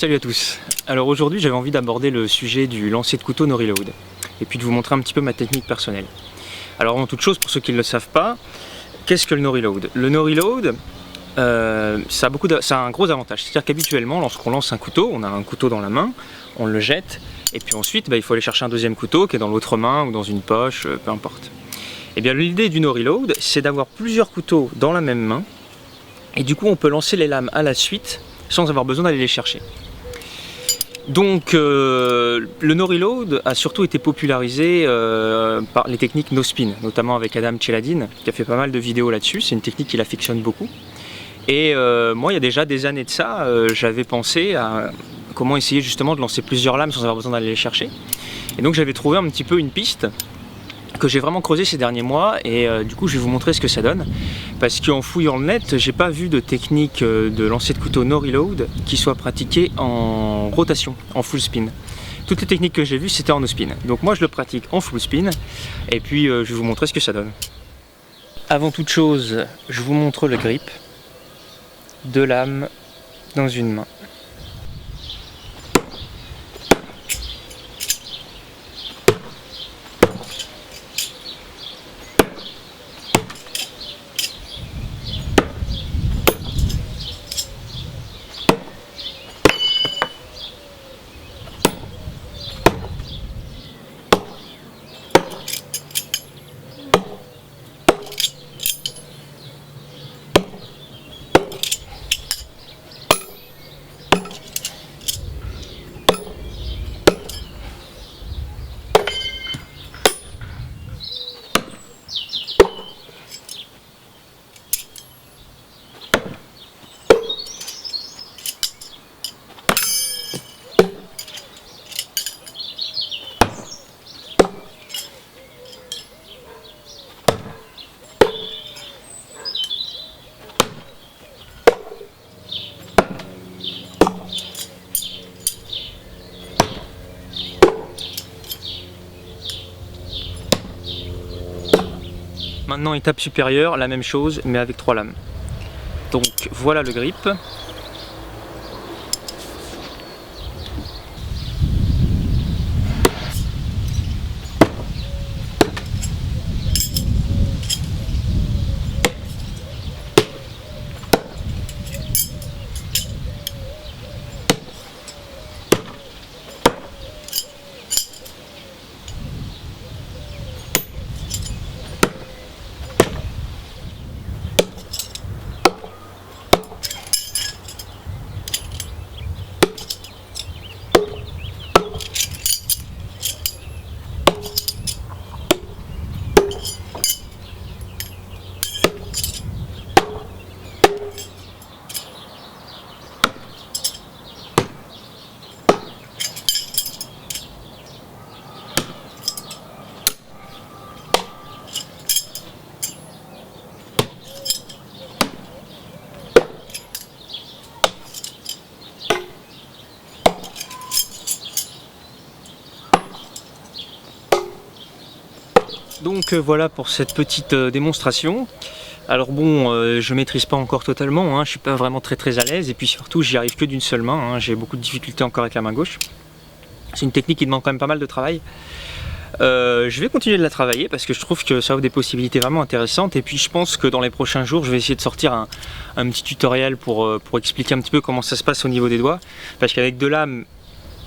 Salut à tous. Alors aujourd'hui j'avais envie d'aborder le sujet du lancer de couteau no reload et puis de vous montrer un petit peu ma technique personnelle. Alors avant toute chose, pour ceux qui ne le savent pas, qu'est-ce que le no reload? Le no reload, ça a un gros avantage, c'est-à-dire qu'habituellement lorsqu'on lance un couteau, on a un couteau dans la main, on le jette et puis ensuite il faut aller chercher un deuxième couteau qui est dans l'autre main ou dans une poche, peu importe. Et bien l'idée du no reload, c'est d'avoir plusieurs couteaux dans la même main et du coup on peut lancer les lames à la suite sans avoir besoin d'aller les chercher. Donc le no reload a surtout été popularisé par les techniques no spin, notamment avec Adam Cheladine qui a fait pas mal de vidéos là-dessus. C'est une technique qu'il affectionne beaucoup. Et moi il y a déjà des années de ça, j'avais pensé à comment essayer justement de lancer plusieurs lames sans avoir besoin d'aller les chercher. Et donc j'avais trouvé un petit peu une piste que j'ai vraiment creusé ces derniers mois et du coup je vais vous montrer ce que ça donne, parce qu'en fouillant le net j'ai pas vu de technique de lancer de couteau no reload qui soit pratiquée en rotation, en full spin. Toutes les techniques que j'ai vues c'était en no spin, donc moi je le pratique en full spin et puis je vais vous montrer ce que ça donne. Avant toute chose, je vous montre le grip, deux lames dans une main. Maintenant étape supérieure, la même chose mais avec trois lames. Donc voilà le grip. Donc voilà pour cette petite démonstration. Alors bon, je maîtrise pas encore totalement, hein, je suis pas vraiment très à l'aise et puis surtout j'y arrive que d'une seule main, hein, j'ai beaucoup de difficultés encore avec la main gauche. C'est une technique qui demande quand même pas mal de travail. Je vais continuer de la travailler parce que je trouve que ça offre des possibilités vraiment intéressantes et puis je pense que dans les prochains jours je vais essayer de sortir un petit tutoriel pour expliquer un petit peu comment ça se passe au niveau des doigts, parce qu'avec deux lames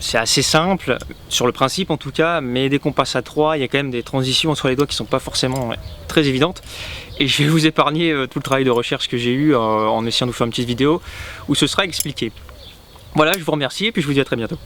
c'est assez simple, sur le principe en tout cas, mais dès qu'on passe à 3, il y a quand même des transitions entre les doigts qui sont pas forcément très évidentes. Et je vais vous épargner tout le travail de recherche que j'ai eu en essayant de vous faire une petite vidéo où ce sera expliqué. Voilà, je vous remercie et puis je vous dis à très bientôt.